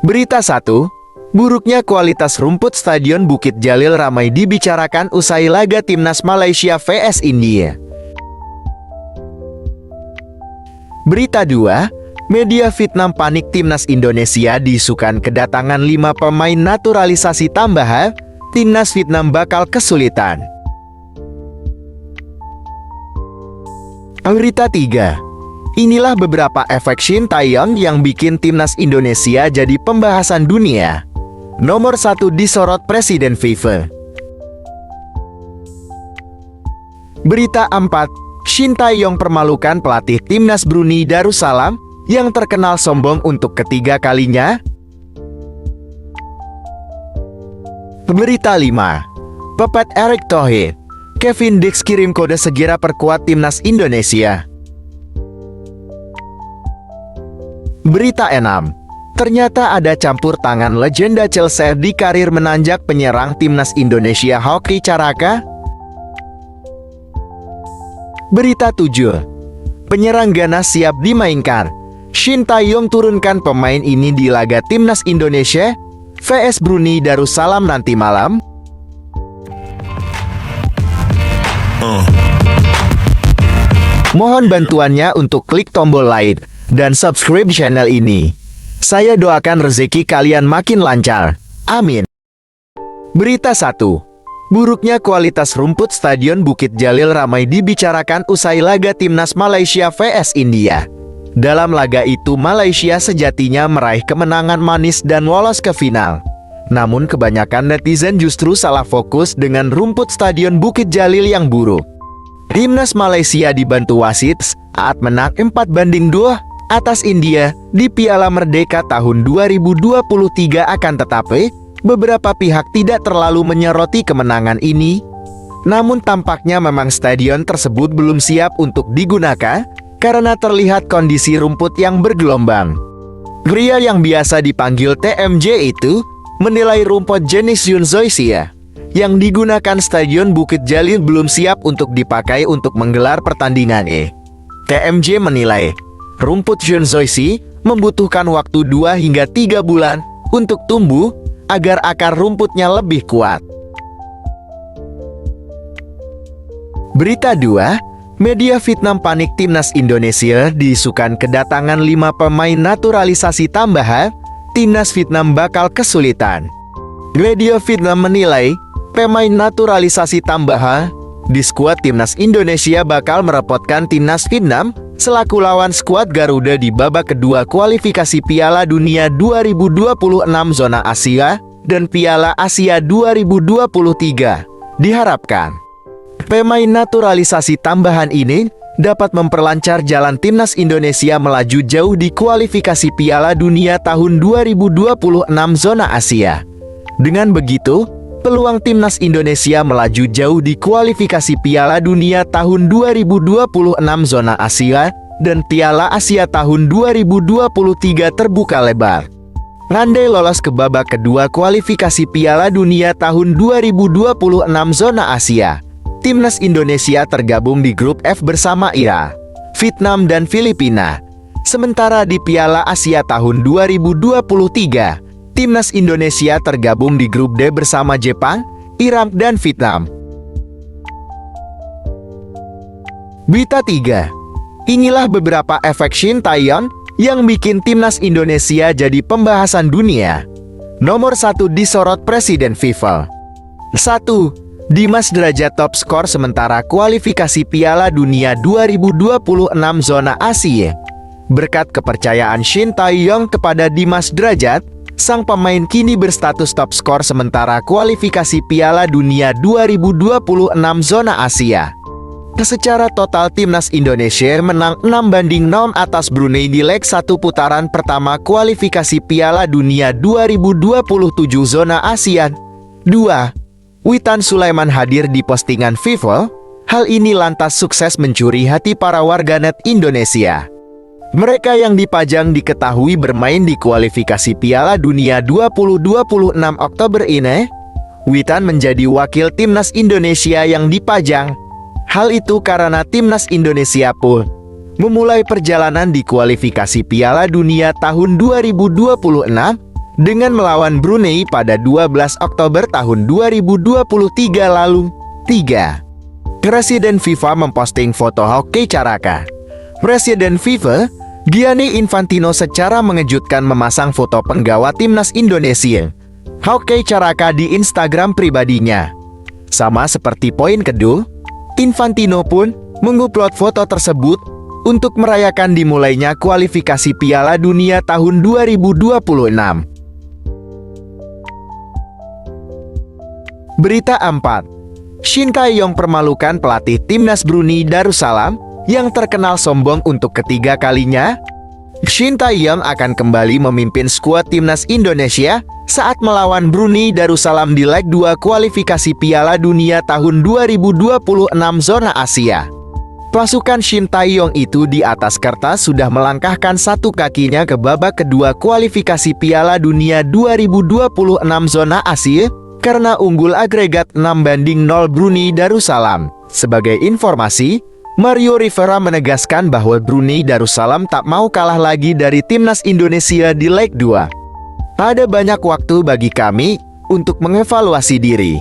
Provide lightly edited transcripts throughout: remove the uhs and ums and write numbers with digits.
Berita 1. Buruknya kualitas rumput Stadion Bukit Jalil ramai dibicarakan usai laga Timnas Malaysia vs India. Berita 2. Media Vietnam panik Timnas Indonesia diisukan kedatangan 5 pemain naturalisasi tambahan, Timnas Vietnam bakal kesulitan. Berita 3. Inilah beberapa efek Shin Tae-yong yang bikin Timnas Indonesia jadi pembahasan dunia. Nomor 1 disorot Presiden FIFA. Berita 4. Shin Tae-yong permalukan pelatih Timnas Brunei Darussalam yang terkenal sombong untuk ketiga kalinya. Berita 5. Pepet Erick Thohir, Kevin Dix kirim kode segera perkuat Timnas Indonesia. Berita 6. Ternyata ada campur tangan legenda Chelsea di karir menanjak penyerang Timnas Indonesia Hoki Caraka. Berita 7. Penyerang Ghana siap dimainkan. Shin Tae-yong turunkan pemain ini di laga Timnas Indonesia vs Brunei Darussalam nanti malam. Mohon bantuannya untuk klik tombol like dan subscribe channel ini. Saya doakan rezeki kalian makin lancar. Amin. Berita 1. Buruknya kualitas rumput Stadion Bukit Jalil ramai dibicarakan usai laga Timnas Malaysia vs India. Dalam laga itu Malaysia sejatinya meraih kemenangan manis dan lolos ke final. Namun kebanyakan netizen justru salah fokus dengan rumput Stadion Bukit Jalil yang buruk. Timnas Malaysia dibantu wasit saat menang 4-2 atas India di Piala Merdeka tahun 2023, akan tetapi beberapa pihak tidak terlalu menyoroti kemenangan ini. Namun tampaknya memang stadion tersebut belum siap untuk digunakan karena terlihat kondisi rumput yang bergelombang. Pria yang biasa dipanggil TMJ itu menilai rumput jenis Yunzoisia yang digunakan Stadion Bukit Jalil belum siap untuk dipakai untuk menggelar pertandingan. TMJ menilai rumput Yunzoisia membutuhkan waktu 2 hingga 3 bulan untuk tumbuh agar akar rumputnya lebih kuat. Berita 2. Media Vietnam panik Timnas Indonesia diisukan kedatangan 5 pemain naturalisasi tambahan, Timnas Vietnam bakal kesulitan. Media Vietnam menilai pemain naturalisasi tambahan di skuad Timnas Indonesia bakal merepotkan Timnas Vietnam selaku lawan skuad Garuda di babak kedua kualifikasi Piala Dunia 2026 zona Asia dan Piala Asia 2023. Diharapkan pemain naturalisasi tambahan ini dapat memperlancar jalan Timnas Indonesia melaju jauh di kualifikasi Piala Dunia tahun 2026 zona Asia. Dengan begitu, peluang Timnas Indonesia melaju jauh di kualifikasi Piala Dunia tahun 2026 zona Asia dan Piala Asia tahun 2023 terbuka lebar. Ngandai lolos ke babak kedua kualifikasi Piala Dunia tahun 2026 zona Asia. Timnas Indonesia tergabung di grup F bersama Iran, Vietnam dan Filipina. Sementara di Piala Asia tahun 2023, Timnas Indonesia tergabung di grup D bersama Jepang, Irak dan Vietnam. Berita 3. Inilah beberapa efek Shin Tae-yong yang bikin Timnas Indonesia jadi pembahasan dunia. Nomor 1 disorot Presiden FIFA. 1. Dimas Derajat top skor sementara kualifikasi Piala Dunia 2026 zona Asia. Berkat kepercayaan Shin Tae-yong kepada Dimas Derajat, sang pemain kini berstatus top skor sementara kualifikasi Piala Dunia 2026 zona Asia. Secara total Timnas Indonesia menang 6-0 atas Brunei di leg 1 putaran pertama kualifikasi Piala Dunia 2027 zona Asia. 2. Witan Sulaiman hadir di postingan FIFA. Hal ini lantas sukses mencuri hati para warganet Indonesia. Mereka yang dipajang diketahui bermain di kualifikasi Piala Dunia 2026 Oktober ini. Witan menjadi wakil Timnas Indonesia yang dipajang. Hal itu karena Timnas Indonesia pun memulai perjalanan di kualifikasi Piala Dunia tahun 2026 dengan melawan Brunei pada 12 Oktober tahun 2023 lalu. 3. Presiden FIFA memposting foto Hoki Caraka. Presiden FIFA, Gianni Infantino secara mengejutkan memasang foto penggawa timnas Indonesia, Hoki Caraka di Instagram pribadinya. Sama seperti poin kedua, Infantino pun mengupload foto tersebut untuk merayakan dimulainya kualifikasi Piala Dunia tahun 2026. Berita 4. Shin Tae-yong permalukan pelatih timnas Brunei Darussalam yang terkenal sombong untuk ketiga kalinya. Shin Tae-yong akan kembali memimpin skuad timnas Indonesia saat melawan Brunei Darussalam di leg 2 kualifikasi Piala Dunia tahun 2026 zona Asia. Pasukan Shin Tae-yong itu di atas kertas sudah melangkahkan satu kakinya ke babak kedua kualifikasi Piala Dunia 2026 zona Asia karena unggul agregat 6-0 Brunei Darussalam. Sebagai informasi, Mario Rivera menegaskan bahwa Brunei Darussalam tak mau kalah lagi dari timnas Indonesia di leg 2. Ada banyak waktu bagi kami untuk mengevaluasi diri,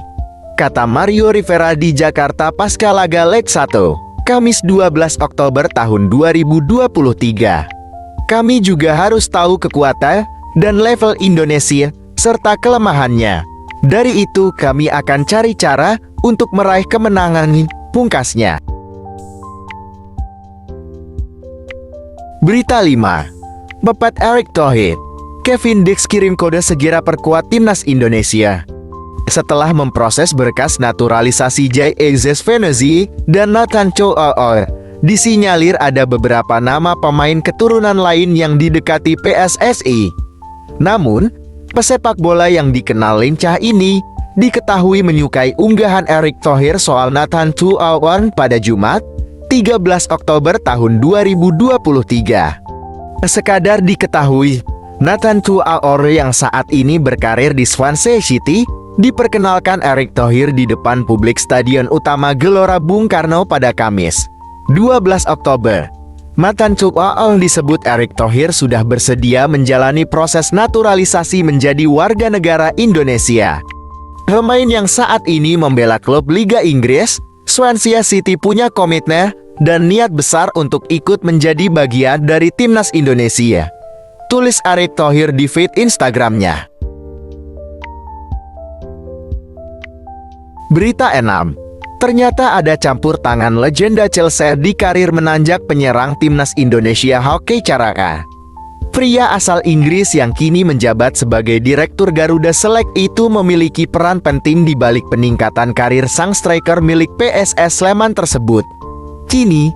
kata Mario Rivera di Jakarta pasca laga leg 1, Kamis 12 Oktober tahun 2023. Kami juga harus tahu kekuatan dan level Indonesia serta kelemahannya. Dari itu kami akan cari cara untuk meraih kemenangan, pungkasnya. Berita 5. Bapak Erick Thohir, Kevin Dix kirim kode segera perkuat timnas Indonesia. Setelah memproses berkas naturalisasi J.A.Z. Venezi dan Nathan Chow, disinyalir ada beberapa nama pemain keturunan lain yang didekati PSSI. Namun, pesepak bola yang dikenal lincah ini diketahui menyukai unggahan Erick Thohir soal Nathan Chow pada Jumat, 13 Oktober tahun 2023. Sekadar diketahui, Nathan Chow yang saat ini berkarir di Swansea City diperkenalkan Erick Thohir di depan publik Stadion Utama Gelora Bung Karno pada Kamis, 12 Oktober. Nathan Chow disebut Erick Thohir sudah bersedia menjalani proses naturalisasi menjadi warga negara Indonesia. Pemain yang saat ini membela klub Liga Inggris, Swansea City punya komitmen dan niat besar untuk ikut menjadi bagian dari timnas Indonesia, tulis Erick Thohir di feed Instagramnya. Berita 6. Ternyata ada campur tangan legenda Chelsea di karir menanjak penyerang timnas Indonesia Hoki Caraka. Pria asal Inggris yang kini menjabat sebagai Direktur Garuda Select itu memiliki peran penting di balik peningkatan karir sang striker milik PSS Sleman tersebut. Kini,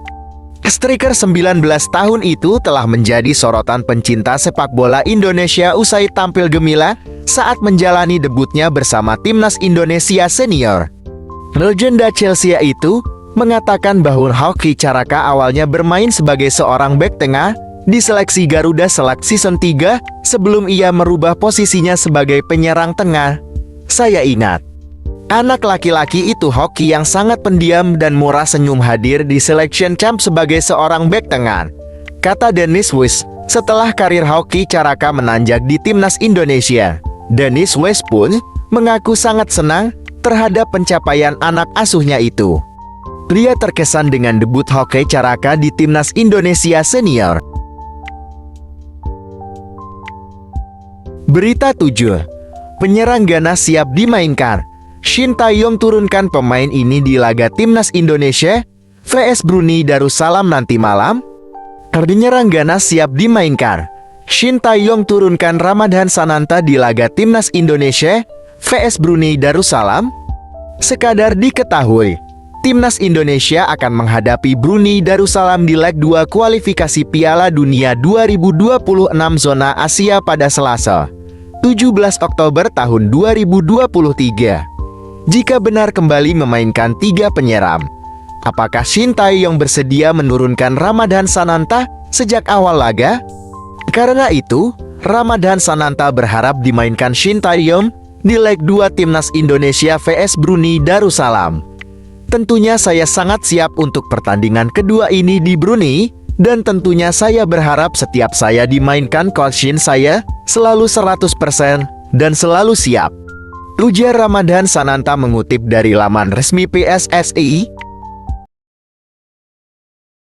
striker 19 tahun itu telah menjadi sorotan pencinta sepak bola Indonesia usai tampil gemilang saat menjalani debutnya bersama timnas Indonesia senior. Legenda Chelsea itu mengatakan bahwa Hoki Caraka awalnya bermain sebagai seorang bek tengah di seleksi Garuda Select Season 3 sebelum ia merubah posisinya sebagai penyerang tengah. Saya ingat, anak laki-laki itu Hoki yang sangat pendiam dan murah senyum hadir di Selection Camp sebagai seorang bek tengah, kata Dennis West setelah karir Hoki Caraka menanjak di timnas Indonesia. Dennis West pun mengaku sangat senang terhadap pencapaian anak asuhnya itu. Pria terkesan dengan debut Hoki Caraka di timnas Indonesia senior. Berita 7. Penyerang Ghana siap dimainkan. Shin Tae-yong turunkan pemain ini di laga timnas Indonesia vs Brunei Darussalam nanti malam. Penyerang Ghana siap dimainkan. Shin Tae-yong turunkan Ramadhan Sananta di laga timnas Indonesia vs Brunei Darussalam. Sekadar diketahui, timnas Indonesia akan menghadapi Brunei Darussalam di leg 2 kualifikasi Piala Dunia 2026 zona Asia pada Selasa, 17 Oktober tahun 2023. Jika benar kembali memainkan 3 penyerang, apakah Shin Tae-yong bersedia menurunkan Ramadhan Sananta sejak awal laga? Karena itu, Ramadhan Sananta berharap dimainkan Shin Tae-yong di leg 2 timnas Indonesia vs Brunei Darussalam. Tentunya saya sangat siap untuk pertandingan kedua ini di Brunei, Dan tentunya saya berharap setiap saya dimainkan Coach Shin saya selalu 100% dan selalu siap. Ujar Ramadan Sananta mengutip dari laman resmi PSSI.